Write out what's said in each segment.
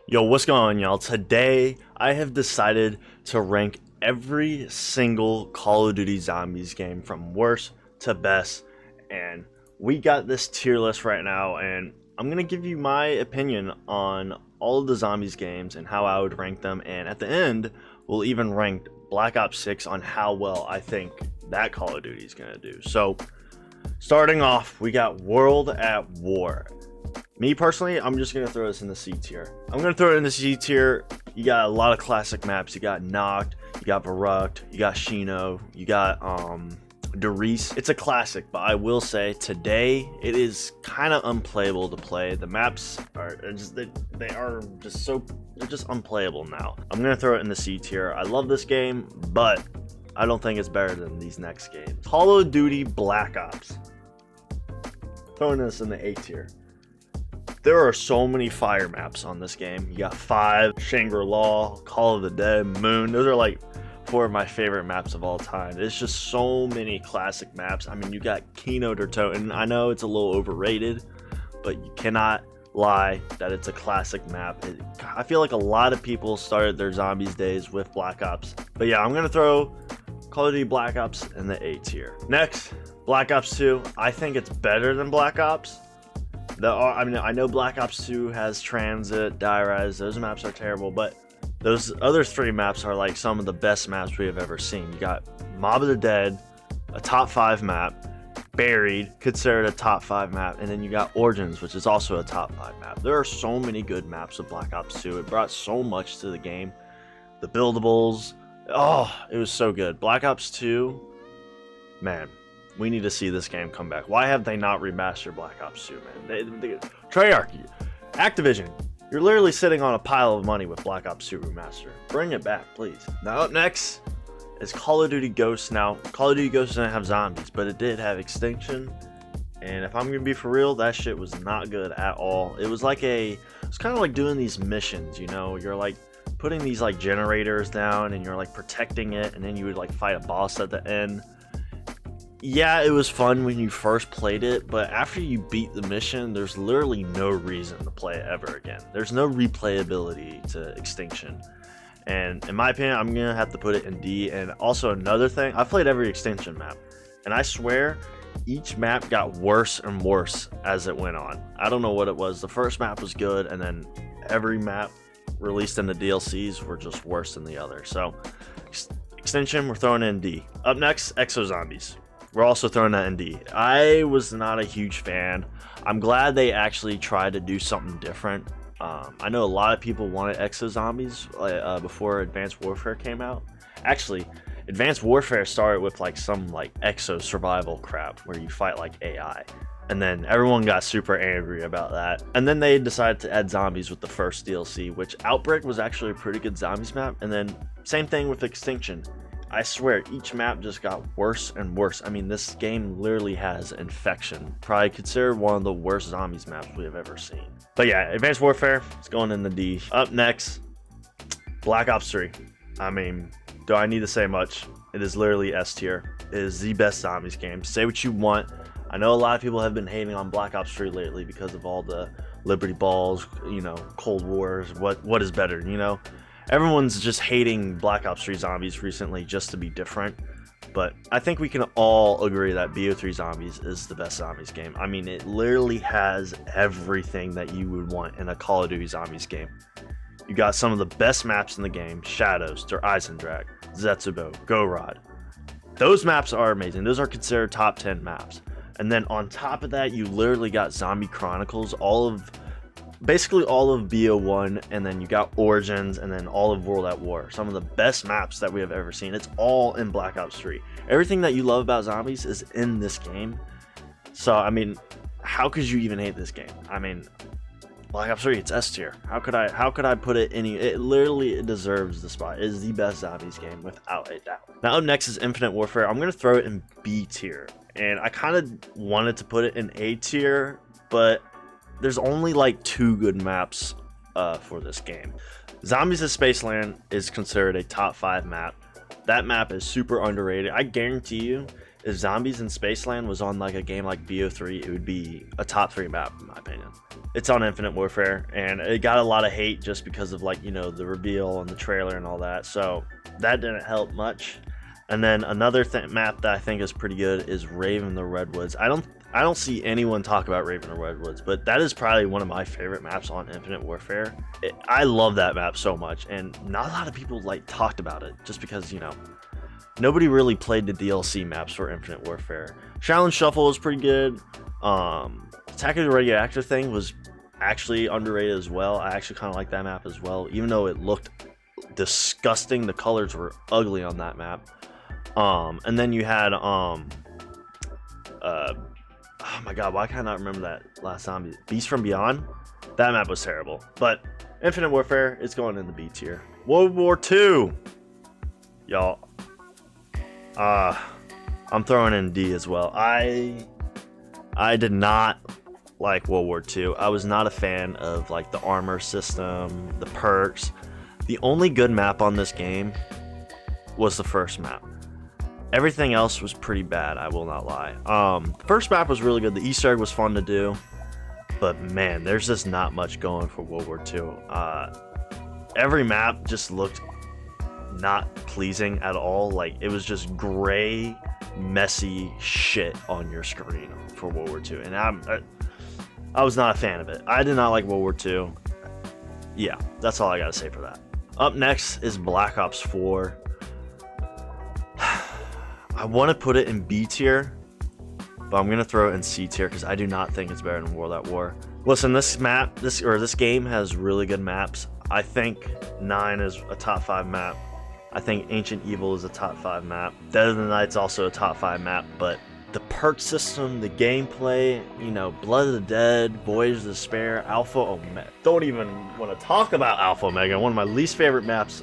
Yo, what's going on, y'all? Today, I have decided to rank every single Call of Duty Zombies game from worst to best, and we got this tier list right now, and I'm gonna give you my opinion on all of the Zombies games and how I would rank them, and at the end, we'll even rank Black Ops 6 on how well I think that Call of Duty is gonna do. So, starting off, we got World at War. Me personally, I'm just gonna throw this in the C tier. I'm gonna throw it in the C tier. You got a lot of classic maps. You got Noct, you got Verrückt, you got Shino, you got Derice. It's a classic, but I will say today it is kind of unplayable to play. The maps are just they're just unplayable now. I'm gonna throw it in the C tier. I love this game, but I don't think it's better than these next games. Call of Duty Black Ops. Throwing this in the A tier. There are so many fire maps on this game. You got 5, Shangri-La, Call of the Dead, Moon. Those are like 4 of my favorite maps of all time. It's just so many classic maps. I mean, you got Kino der Toten. I know it's a little overrated, but you cannot lie that it's a classic map. I feel like a lot of people started their Zombies days with Black Ops. But yeah, I'm going to throw Call of Duty Black Ops in the A tier. Next, Black Ops 2. I think it's better than Black Ops. I know Black Ops 2 has Transit, Die-Rise, those maps are terrible, but those other 3 maps are like some of the best maps we have ever seen. You got Mob of the Dead, a top 5 map, Buried, considered a top 5 map, and then you got Origins, which is also a top 5 map. There are so many good maps of Black Ops 2. It brought so much to the game. The buildables, oh, it was so good. Black Ops 2, man. We need to see this game come back. Why have they not remastered Black Ops 2, man? Treyarch, Activision, you're literally sitting on a pile of money with Black Ops 2 remaster. Bring it back, please. Now up next is Call of Duty Ghosts. Now, Call of Duty Ghosts didn't have zombies, but it did have Extinction. And if I'm gonna be for real, that shit was not good at all. It was kind of like doing these missions, you know? You're like putting these like generators down and you're like protecting it, and then you would like fight a boss at the end. Yeah, it was fun when you first played it, but after you beat the mission, there's literally no reason to play it ever again. There's no replayability to Extinction. And in my opinion, I'm going to have to put it in D. And also another thing, I played every Extinction map, and I swear each map got worse and worse as it went on. I don't know what it was. The first map was good, and then every map released in the DLCs were just worse than the other. So Extinction, we're throwing in D. Up next, Exo Zombies. We're also throwing that in D. I was not a huge fan. I'm glad they actually tried to do something different. I know a lot of people wanted Exo Zombies before Advanced Warfare came out. Actually, Advanced Warfare started with like some like Exo survival crap where you fight like AI. And then everyone got super angry about that. And then they decided to add zombies with the first DLC, which Outbreak was actually a pretty good zombies map. And then same thing with Extinction. I swear, each map just got worse and worse. I mean, this game literally has Infection. Probably considered one of the worst zombies maps we have ever seen. But yeah, Advanced Warfare, it's going in the D. Up next, Black Ops 3. I mean, do I need to say much? It is literally S tier. It is the best zombies game. Say what you want. I know a lot of people have been hating on Black Ops 3 lately because of all the Liberty Balls, you know, Cold Wars, what is better, you know? Everyone's just hating Black Ops 3 Zombies recently just to be different, but I think we can all agree that BO3 Zombies is the best Zombies game. I mean, it literally has everything that you would want in a Call of Duty Zombies game. You got some of the best maps in the game: Shadows, Der Eisendrache, Zetsubo, Gorod. Those maps are amazing. Those are considered top 10 maps. And then on top of that, you literally got Zombie Chronicles, basically all of BO1, and then you got Origins, and then all of World at War. Some of the best maps that we have ever seen. It's all in Black Ops 3. Everything that you love about zombies is in this game. So, I mean, how could you even hate this game? I mean, Black Ops 3, it's S tier. How could I put it it literally deserves the spot. It is the best zombies game without a doubt. Now up next is Infinite Warfare. I'm going to throw it in B tier. And I kind of wanted to put it in A tier, but there's only like 2 good maps for this game. Zombies at Spaceland is considered a top 5 map. That map is super underrated. I guarantee you, if Zombies in Spaceland was on like a game like BO3, it would be a top 3 map in my opinion. It's on Infinite Warfare, and it got a lot of hate just because of like, you know, the reveal and the trailer and all that, so that didn't help much. And then another map that I think is pretty good is Raven the Redwoods. I don't see anyone talk about Raven the Redwoods, but that is probably one of my favorite maps on Infinite Warfare. I love that map so much, and not a lot of people like talked about it just because, you know, nobody really played the DLC maps for Infinite Warfare. Challenge Shuffle was pretty good. Attack of the Radioactive thing was actually underrated as well. I actually kind of like that map as well, even though it looked disgusting. The colors were ugly on that map. And then you had oh my god, why can't I not remember that last zombie? Beast from Beyond. That map was terrible. But Infinite Warfare is going in the B tier. World War II, y'all. I'm throwing in D as well. I did not like World War II. I was not a fan of like the armor system, the perks. The only good map on this game was the first map. Everything else was pretty bad, I will not lie. The first map was really good. The Easter egg was fun to do, but man, there's just not much going for World War II. Every map just looked not pleasing at all. Like, it was just gray, messy shit on your screen for World War II, and I was not a fan of it. I did not like World War II. Yeah, that's all I gotta say for that. Up next is Black Ops 4. I want to put it in B tier, but I'm gonna throw it in C tier because I do not think it's better than World at War. Listen, this game has really good maps. I think 9 is a top 5 map. I think Ancient Evil is a top 5 map. Dead of the Night's also a top 5 map, but the perk system, the gameplay, you know, Blood of the Dead, Voyage of Despair, Alpha Omega. Don't even want to talk about Alpha Omega, one of my least favorite maps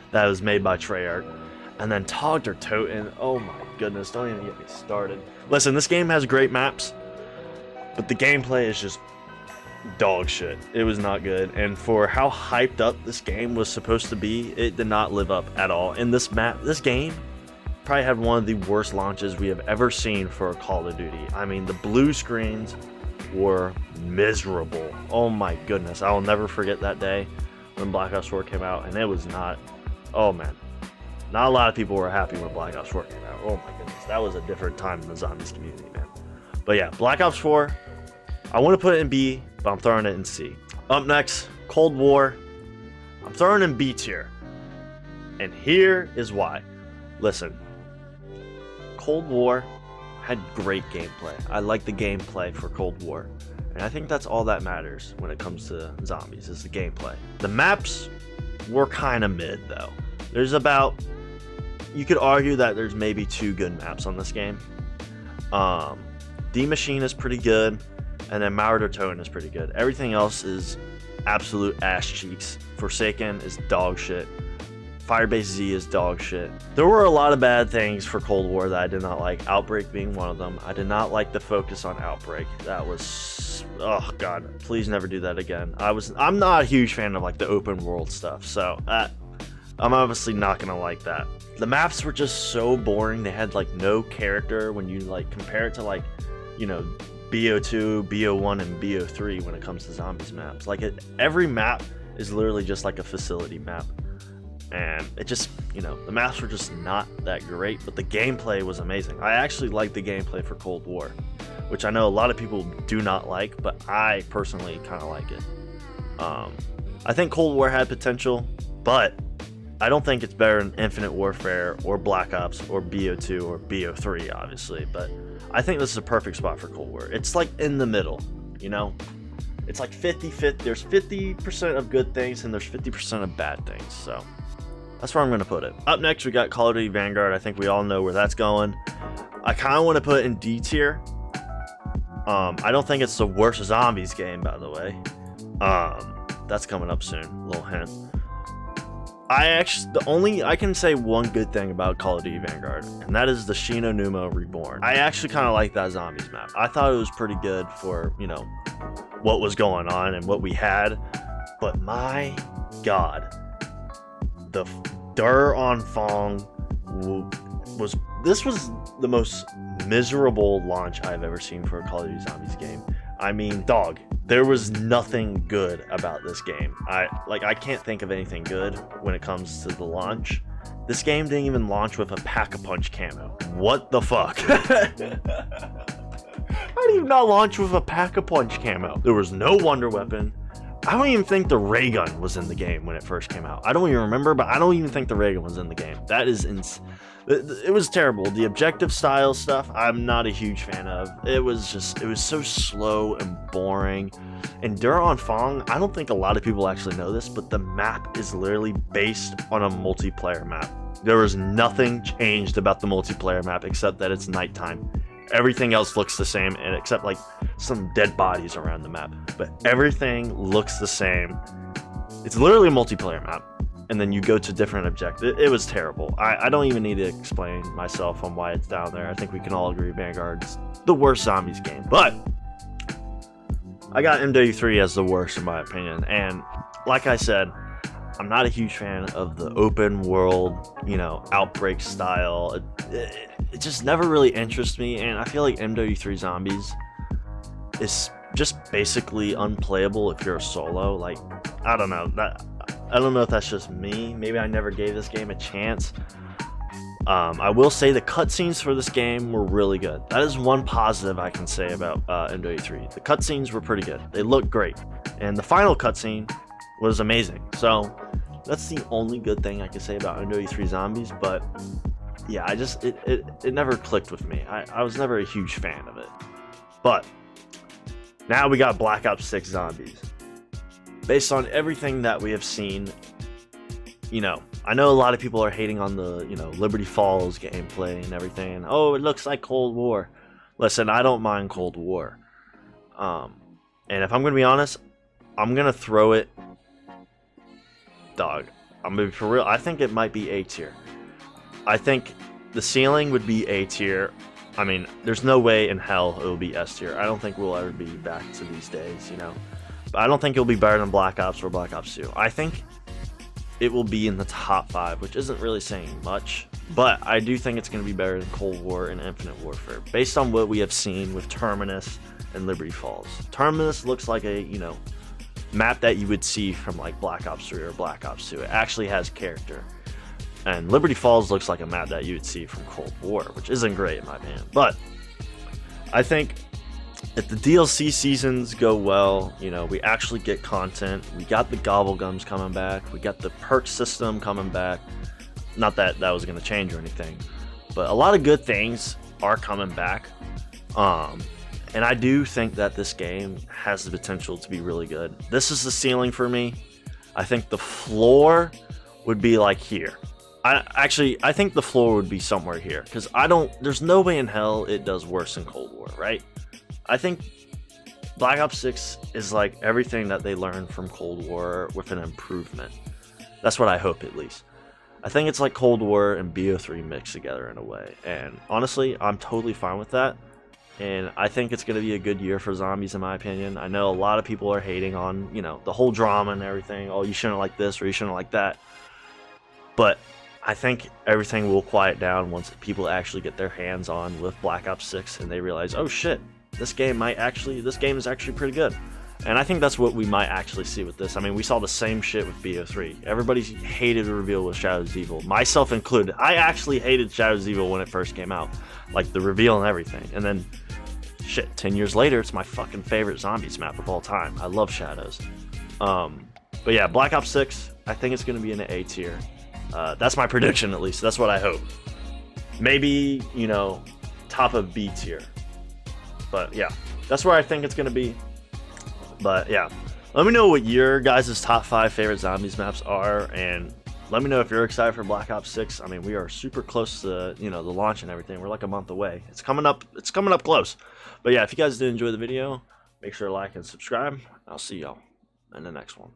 that was made by Treyarch. And then Tog der Toten, oh my goodness, don't even get me started. Listen, this game has great maps, but the gameplay is just dog shit. It was not good, and for how hyped up this game was supposed to be, it did not live up at all. And this game probably had one of the worst launches we have ever seen for a Call of Duty. I mean, the blue screens were miserable. Oh my goodness, I will never forget that day when Black Ops 4 came out, and it was not, oh man. Not a lot of people were happy when Black Ops 4 came out. Oh my goodness, that was a different time in the zombies community, man. But yeah, Black Ops 4, I want to put it in B, but I'm throwing it in C. Up next, Cold War. I'm throwing it in B tier. And here is why. Listen, Cold War had great gameplay. I like the gameplay for Cold War. And I think that's all that matters when it comes to zombies, is the gameplay. The maps were kind of mid, though. There's about... You could argue that there's maybe 2 good maps on this game. D-Machine is pretty good, and then Mauer der Toten is pretty good. Everything else is absolute ass cheeks. Forsaken is dog shit. Firebase Z is dog shit. There were a lot of bad things for Cold War that I did not like, Outbreak being one of them. I did not like the focus on Outbreak. That was... Oh god, please never do that again. I'm not a huge fan of like the open world stuff, so I'm obviously not gonna like that. The maps were just so boring. They had like no character when you like compare it to like, you know, BO2, BO1, and BO3 when it comes to zombies maps. Like every map is literally just like a facility map. And it just, you know, the maps were just not that great, but the gameplay was amazing. I actually liked the gameplay for Cold War, which I know a lot of people do not like, but I personally kind of like it. I think Cold War had potential, but I don't think it's better than Infinite Warfare or Black Ops or BO2 or BO3, obviously, but I think this is a perfect spot for Cold War. It's like in the middle, you know? It's like 50-50. There's 50% of good things and there's 50% of bad things, so that's where I'm going to put it. Up next, we got Call of Duty Vanguard. I think we all know where that's going. I kind of want to put it in D tier. I don't think it's the worst zombies game, by the way. That's coming up soon, little hint. I can say one good thing about Call of Duty Vanguard, and that is the Shi no Numa Reborn. I actually kind of like that zombies map. I thought it was pretty good for, you know, what was going on and what we had, but my god, the Der on Fong was this was the most miserable launch I've ever seen for a Call of Duty Zombies game. I mean, dog, there was nothing good about this game. I can't think of anything good when it comes to the launch. This game didn't even launch with a Pack-a-Punch camo. What the fuck? How do you not launch with a Pack-a-Punch camo? There was no wonder weapon. I don't even think the ray gun was in the game when it first came out. I don't even remember, but I don't even think the ray gun was in the game. That is it was terrible. The objective style stuff, I'm not a huge fan of. It was so slow and boring. And Dur Fong, I don't think a lot of people actually know this, but the map is literally based on a multiplayer map. There was nothing changed about the multiplayer map except that it's nighttime. Everything else looks the same, and except like some dead bodies around the map. But everything looks the same. It's literally a multiplayer map. And then you go to different objectives. It was terrible. I don't even need to explain myself on why it's down there. I think we can all agree Vanguard's the worst zombies game. But I got MW3 as the worst in my opinion. And like I said, I'm not a huge fan of the open world, Outbreak style. It just never really interests me. And I feel like MW3 Zombies is just basically unplayable if you're a solo. Like, I don't know. I don't know if that's just me. Maybe I never gave this game a chance. I will say the cutscenes for this game were really good. That is one positive I can say about MW3. The cutscenes were pretty good. They looked great. And the final cutscene was amazing. So that's the only good thing I can say about MW3 Zombies. But yeah, it never clicked with me. I was never a huge fan of it. But now we got Black Ops 6 Zombies. Based on everything that we have seen, I know a lot of people are hating on the, Liberty Falls gameplay and everything. Oh, it looks like Cold War. Listen, I don't mind Cold War. And if I'm going to be honest, I'm going to throw it, dog. I'm going to be for real. I think it might be A tier. I think the ceiling would be A tier. I mean, there's no way in hell it will be S tier. I don't think we'll ever be back to these days, But I don't think it'll be better than Black Ops or Black Ops 2. I think it will be in the top 5, which isn't really saying much. But I do think it's going to be better than Cold War and Infinite Warfare, based on what we have seen with Terminus and Liberty Falls. Terminus looks like a, map that you would see from like Black Ops 3 or Black Ops 2. It actually has character. And Liberty Falls looks like a map that you would see from Cold War, which isn't great in my opinion. But I think if the DLC seasons go well, we actually get content. We got the Gobblegums coming back. We got the perk system coming back. Not that that was going to change or anything, but a lot of good things are coming back. And I do think that this game has the potential to be really good. This is the ceiling for me. I think the floor would be like here. I think the floor would be somewhere here, because there's no way in hell it does worse than Cold War, right? I think Black Ops 6 is like everything that they learned from Cold War with an improvement. That's what I hope, at least. I think it's like Cold War and BO3 mixed together in a way. And honestly, I'm totally fine with that. And I think it's going to be a good year for zombies, in my opinion. I know a lot of people are hating on, the whole drama and everything. Oh, you shouldn't like this or you shouldn't like that. But I think everything will quiet down once people actually get their hands on with Black Ops 6 and they realize, oh shit, this game is actually pretty good. And I think that's what we might actually see with this. I mean, we saw the same shit with BO3. Everybody hated the reveal with Shadows Evil, myself included. I actually hated Shadows Evil when it first came out, like the reveal and everything. And then, shit, 10 years later, it's my fucking favorite zombies map of all time. I love Shadows. But yeah, Black Ops 6, I think it's going to be in the A tier. That's my prediction, at least. That's what I hope. Maybe, top of B tier. But yeah, that's where I think it's going to be. But yeah, let me know what your guys' top 5 favorite zombies maps are, and let me know if you're excited for Black Ops 6. I mean, we are super close to, the launch and everything. We're like a month away. It's coming up close. But yeah, if you guys did enjoy the video, make sure to like and subscribe. I'll see y'all in the next one.